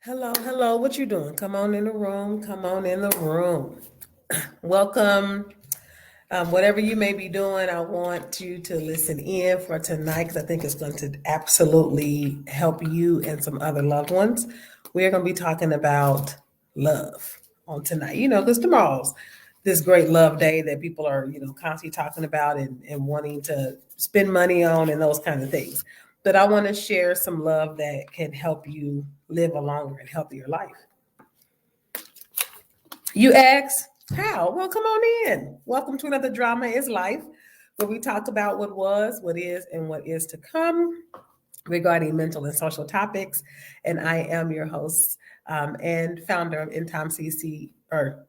Hello, hello. What you doing? Come on in the room. Come on in the room. Welcome. Whatever you may be doing, I want you to listen in for tonight because I think it's going to absolutely help you and some other loved ones. We're going to be talking about love on tonight. Because tomorrow's this great love day that people are, constantly talking about and wanting to spend money on and those kind of things. But I want to share some love that can help you live a longer and healthier life. You ask, how? Well, come on in. Welcome to another Drama is Life, where we talk about what was, what is, and what is to come regarding mental and social topics. And I am your host and founder of In Time CC, or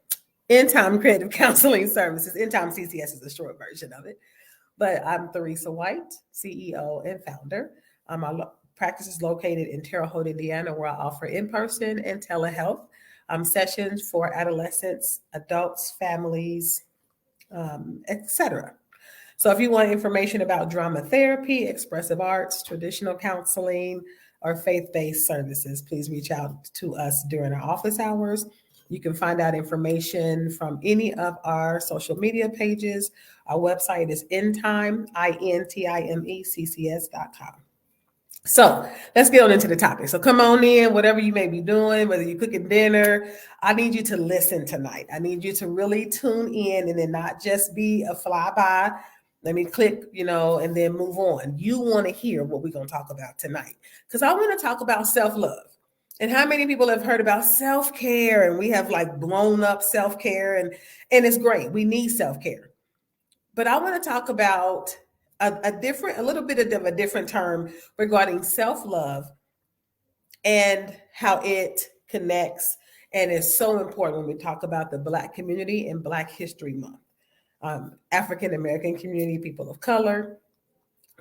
In Time Creative Counseling Services. In Time CCS is the short version of it. But I'm Theresa White, CEO and founder. My practice is located in Terre Haute, Indiana, where I offer in-person and telehealth sessions for adolescents, adults, families, etc. So if you want information about drama therapy, expressive arts, traditional counseling, or faith-based services, please reach out to us during our office hours. You can find out information from any of our social media pages. Our website is intime, INTIMECCS.com. So let's get on into the topic. So come on in, whatever you may be doing, whether you're cooking dinner, I need you to listen tonight. I need you to really tune in and then not just be a flyby. Let me click, and then move on. You want to hear what we're going to talk about tonight because I want to talk about self-love. And how many people have heard about self-care and we have like blown up self-care and it's great. We need self-care. But I want to talk about a little bit of a different term regarding self-love and how it connects and is so important when we talk about the Black community and Black History Month. African American community, people of color,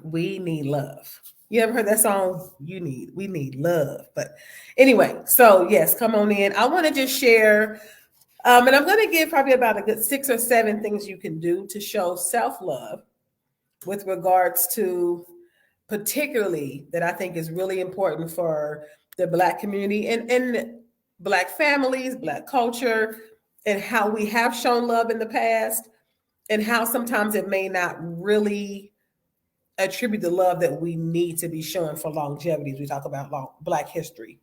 we need love. You ever heard that song? We need love. But anyway, so yes, come on in. I want to just share, and I'm going to give probably about a good 6 or 7 things you can do to show self-love with regards to particularly that I think is really important for the Black community and Black families, Black culture, and how we have shown love in the past and how sometimes it may not really attribute the love that we need to be showing for longevity as we talk about Black history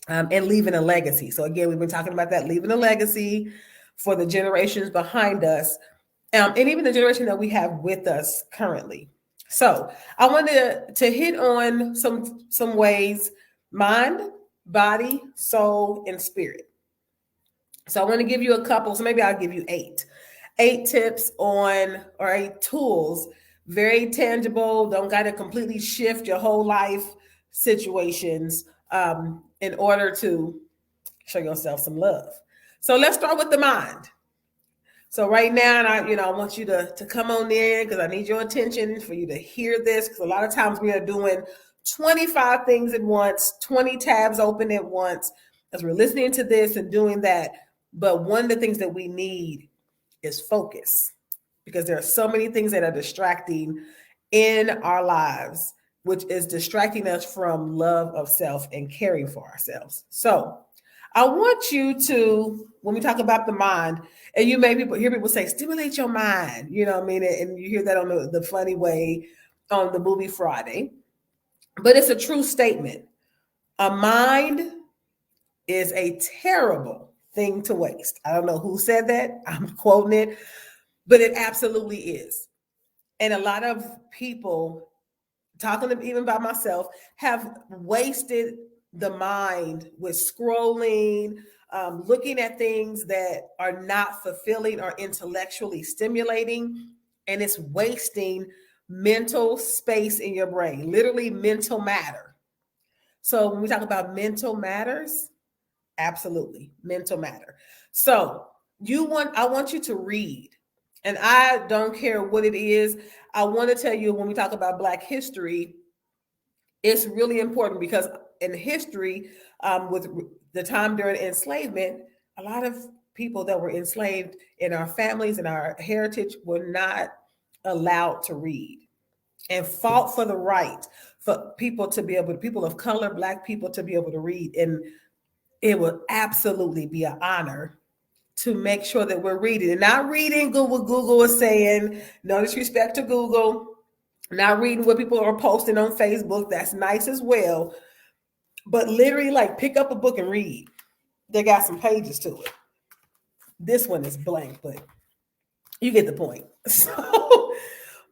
and leaving a legacy. So again, we've been talking about that, leaving a legacy for the generations behind us and even the generation that we have with us currently. So I wanted to hit on some ways: mind, body, soul, and spirit. So I want to give you a couple. So maybe I'll give you 8 tips on or 8 tools, very tangible. Don't got to completely shift your whole life situations in order to show yourself some love. So let's start with the mind. So right now, I want you to come on in because I need your attention for you to hear this. Because a lot of times we are doing 25 things at once, 20 tabs open at once, as we're listening to this and doing that. But one of the things that we need is focus, because there are so many things that are distracting in our lives, which is distracting us from love of self and caring for ourselves. So I want you to, when we talk about the mind, and you may hear people say, stimulate your mind, you know what I mean? And you hear that on the funny way on the movie Friday. But it's a true statement. A mind is a terrible thing to waste. I don't know who said that. I'm quoting it, but it absolutely is. And a lot of people, talking to even by myself, have wasted the mind with scrolling, looking at things that are not fulfilling or intellectually stimulating, and it's wasting mental space in your brain, literally mental matter. So when we talk about mental matters, absolutely mental matter. So I want you to read, and I don't care what it is. I want to tell you, when we talk about Black history, it's really important because in history, with the time during enslavement, a lot of people that were enslaved in our families and our heritage were not allowed to read and fought for the right for people to be able to, people of color, Black people, to be able to read. And it will absolutely be an honor to make sure that we're reading and not reading what Google is saying. No disrespect to Google, not reading what people are posting on Facebook. That's nice as well. But literally, like, pick up a book and read. They got some pages to it. This one is blank, but you get the point. So,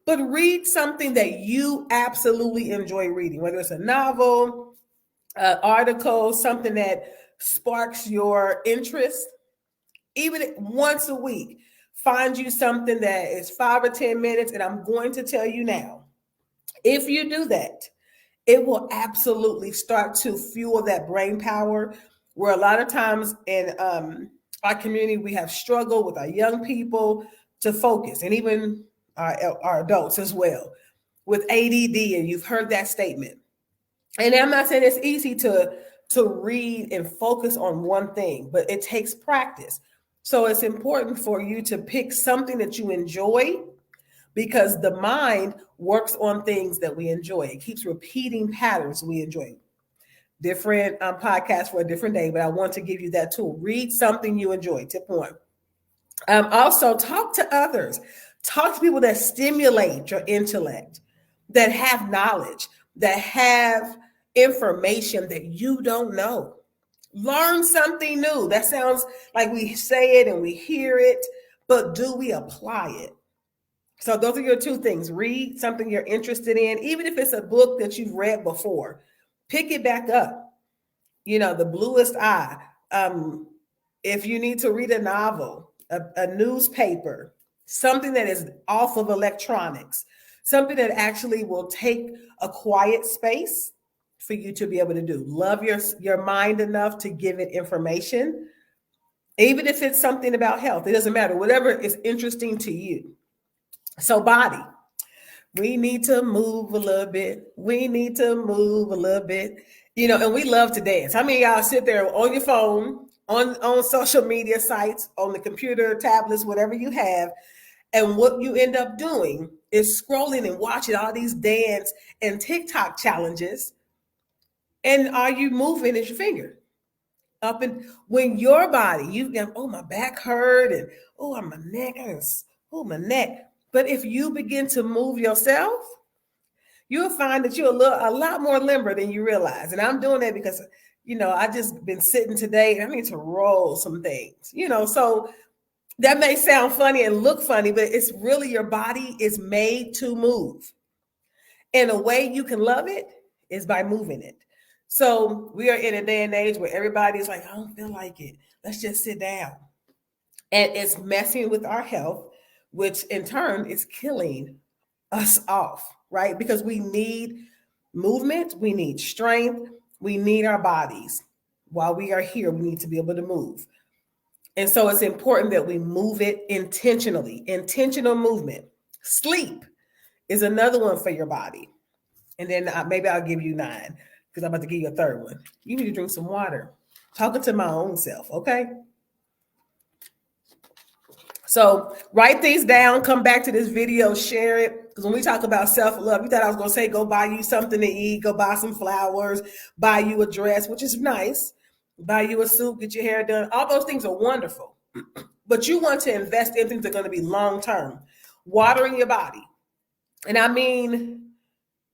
but read something that you absolutely enjoy reading, whether it's a novel, an article, something that sparks your interest. Even once a week, find you something that is 5 or 10 minutes. And I'm going to tell you now, if you do that, it will absolutely start to fuel that brain power. Where a lot of times in our community, we have struggled with our young people to focus, and even our adults as well, with ADD. And you've heard that statement. And I'm not saying it's easy to read and focus on one thing, but it takes practice. So it's important for you to pick something that you enjoy, because the mind works on things that we enjoy. It keeps repeating patterns we enjoy. Different podcasts for a different day, but I want to give you that tool. Read something you enjoy. Tip one. Also, talk to others. Talk to people that stimulate your intellect, that have knowledge, that have information that you don't know. Learn something new. That sounds like we say it and we hear it, but do we apply it? So those are your two things. Read something you're interested in, even if it's a book that you've read before. Pick it back up. You know, The Bluest Eye. If you need to read a novel, a newspaper, something that is off of electronics, something that actually will take a quiet space for you to be able to do. Love your mind enough to give it information, even if it's something about health. It doesn't matter. Whatever is interesting to you. So body, we need to move a little bit. We need to move a little bit. You know, and we love to dance. How many of y'all sit there on your phone, on social media sites, on the computer, tablets, whatever you have, and what you end up doing is scrolling and watching all these dance and TikTok challenges. And are you moving as your finger? Up, and when your body, you get, oh, my back hurt, and oh, my neck, oh, my neck. But if you begin to move yourself, you'll find that you're a lot more limber than you realize. And I'm doing that because, you know, I just been sitting today and I need to roll some things, you know. So that may sound funny and look funny, but it's really your body is made to move. And a way you can love it is by moving it. So we are in a day and age where everybody's like, I don't feel like it. Let's just sit down. And it's messing with our health, which in turn is killing us off, right? Because we need movement, we need strength, we need our bodies. While we are here, we need to be able to move. And so it's important that we move it intentionally. Intentional movement. Sleep is another one for your body. And then maybe I'll give you 9, because I'm about to give you a third one. You need to drink some water. Talking to my own self, okay? So write these down, come back to this video, share it. Because when we talk about self-love, you thought I was going to say, go buy you something to eat, go buy some flowers, buy you a dress, which is nice, buy you a suit, get your hair done. All those things are wonderful. But you want to invest in things that are going to be long-term. Watering your body. And I mean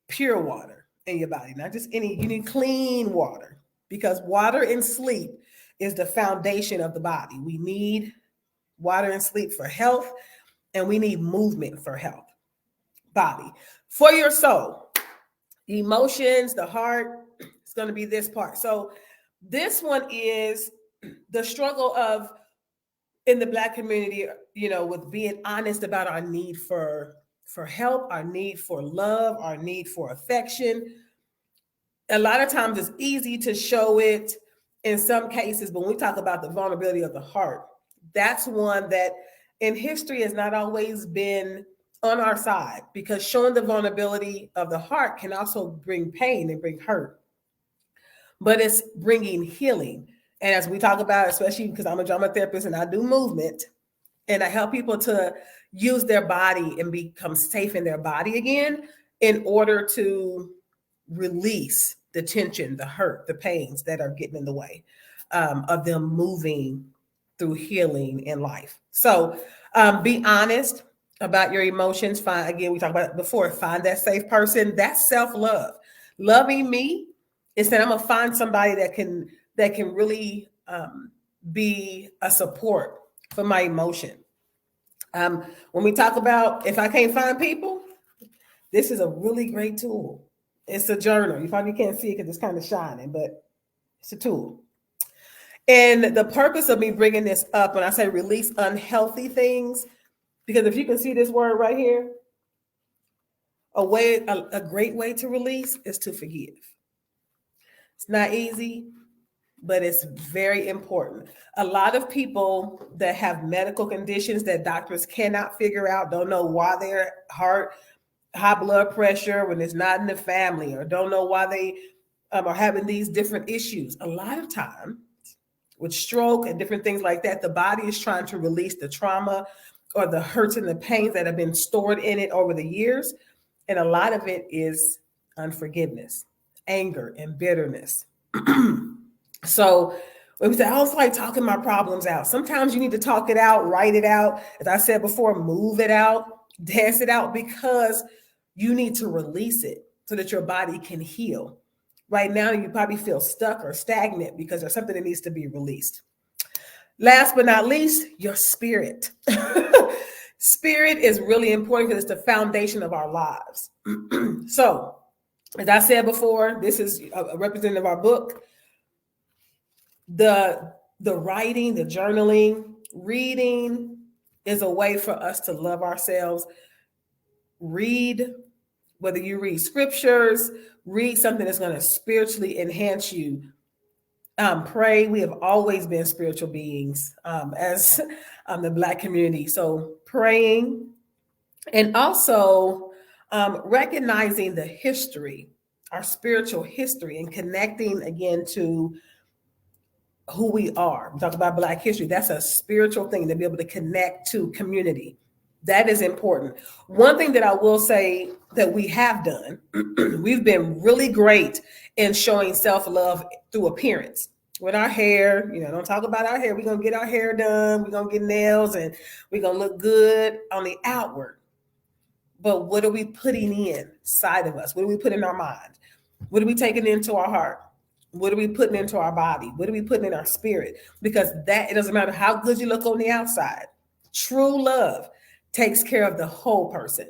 pure water in your body, not just any. You need clean water, because water and sleep is the foundation of the body. We need water and sleep for health, and we need movement for health. Body. For your soul, emotions, the heart, it's going to be this part. So this one is the struggle of, in the Black community, you know, with being honest about our need for help, our need for love, our need for affection. A lot of times it's easy to show it in some cases, but when we talk about the vulnerability of the heart, that's one that in history has not always been on our side, because showing the vulnerability of the heart can also bring pain and bring hurt. But it's bringing healing. And as we talk about, especially because I'm a drama therapist and I do movement, and I help people to use their body and become safe in their body again in order to release the tension, the hurt, the pains that are getting in the way. of them moving through healing in life. So be honest about your emotions. Find, again, we talked about it before, find that safe person. That's self-love. Loving me is that I'm gonna find somebody that can really be a support for my emotion. When we talk about if I can't find people, this is a really great tool. It's a journal. You probably can't see it because it's kind of shining, but it's a tool. And the purpose of me bringing this up when I say release unhealthy things, because if you can see this word right here, a great way to release is to forgive. It's not easy, but it's very important. A lot of people that have medical conditions that doctors cannot figure out, don't know why their heart, high blood pressure, when it's not in the family, or don't know why they are having these different issues. A lot of time with stroke and different things like that, the body is trying to release the trauma or the hurts and the pains that have been stored in it over the years. And a lot of it is unforgiveness, anger, and bitterness. So when we say, I don't like talking my problems out. Sometimes you need to talk it out, write it out. As I said before, move it out, dance it out, because you need to release it so that your body can heal. Right now, you probably feel stuck or stagnant because there's something that needs to be released. Last but not least, your spirit. Spirit is really important because it's the foundation of our lives. So, as I said before, this is a representative of our book. The writing, the journaling, reading is a way for us to love ourselves. Read, whether you read scriptures, read something that's going to spiritually enhance you. Pray. We have always been spiritual beings as the Black community. So praying, and also recognizing the history, our spiritual history, and connecting again to who we are. We talk about Black history. That's a spiritual thing, to be able to connect to community. That is important. One thing that I will say that we have done, we've been really great in showing self-love through appearance. With our hair, don't talk about our hair. We're going to get our hair done. We're going to get nails, and we're going to look good on the outward. But what are we putting inside of us? What do we put in our mind? What are we taking into our heart? What are we putting into our body? What are we putting in our spirit? Because it doesn't matter how good you look on the outside. True love takes care of the whole person.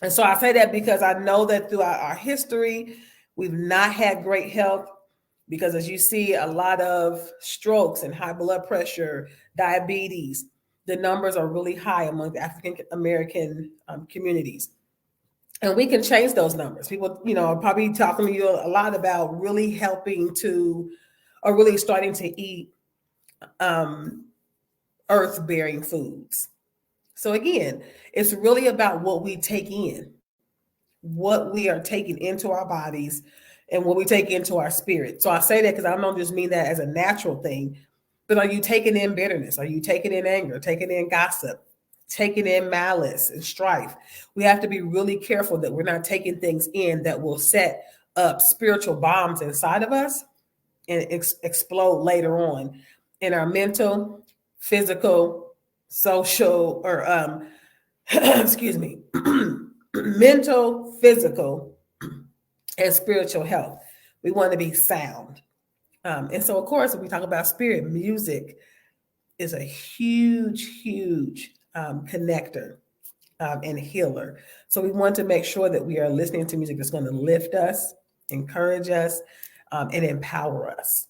And so I say that because I know that throughout our history, we've not had great health, because as you see, a lot of strokes and high blood pressure, diabetes, the numbers are really high among the African American communities. And we can change those numbers. People, are probably talking to you a lot about really helping to, or really starting to eat earth-bearing foods. So again, it's really about what we take in, what we are taking into our bodies, and what we take into our spirit. So I say that because I don't just mean that as a natural thing, but are you taking in bitterness? Are you taking in anger, taking in gossip, taking in malice and strife? We have to be really careful that we're not taking things in that will set up spiritual bombs inside of us and explode later on in our mental, physical, social, or excuse me, mental, physical, and spiritual health. We want to be sound. And so, of course, when we talk about spirit, music is a huge, huge connector and healer. So we want to make sure that we are listening to music that's going to lift us, encourage us, and empower us.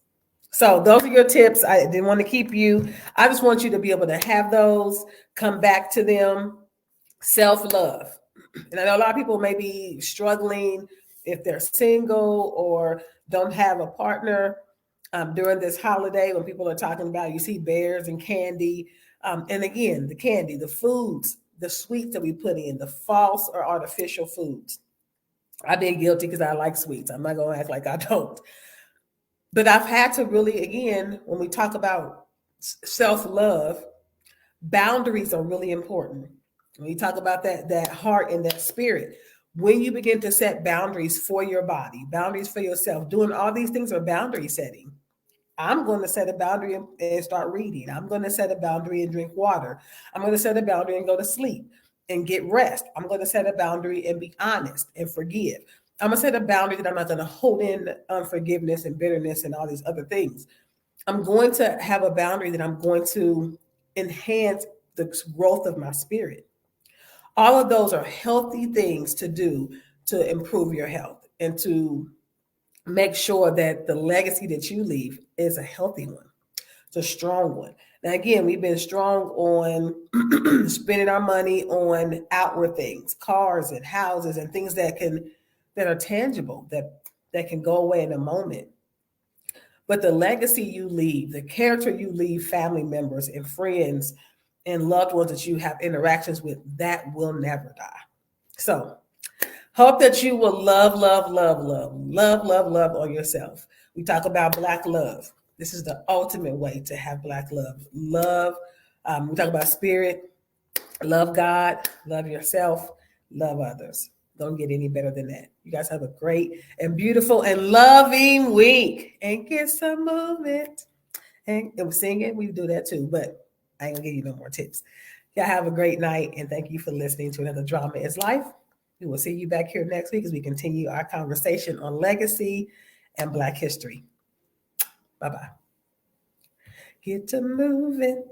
So those are your tips. I didn't want to keep you. I just want you to be able to have those, come back to them. Self-love. And I know a lot of people may be struggling if they're single or don't have a partner during this holiday, when people are talking about, you see bears and candy. And again, the candy, the foods, the sweets that we put in, the false or artificial foods. I've been guilty because I like sweets. I'm not going to act like I don't. But I've had to really, again, when we talk about self-love, boundaries are really important. When you talk about that heart and that spirit, when you begin to set boundaries for your body, boundaries for yourself, doing all these things are boundary setting. I'm going to set a boundary and start reading. I'm going to set a boundary and drink water. I'm going to set a boundary and go to sleep and get rest. I'm going to set a boundary and be honest and forgive. I'm going to set a boundary that I'm not going to hold in unforgiveness and bitterness and all these other things. I'm going to have a boundary that I'm going to enhance the growth of my spirit. All of those are healthy things to do to improve your health and to make sure that the legacy that you leave is a healthy one. It's a strong one. Now, again, we've been strong on spending our money on outward things, cars and houses and things that are tangible, that can go away in a moment. But the legacy you leave, the character you leave family members and friends and loved ones that you have interactions with, that will never die. So hope that you will love, love, love, love, love, love, love on yourself. We talk about Black love. This is the ultimate way to have Black love. Love, we talk about spirit, love God, love yourself, love others. Don't get any better than that. You guys have a great and beautiful and loving week. And get some movement. And singing, we do that too, but I ain't gonna give you no more tips. Y'all have a great night, and thank you for listening to another Drama is Life. We will see you back here next week as we continue our conversation on legacy and Black history. Bye-bye. Get to moving.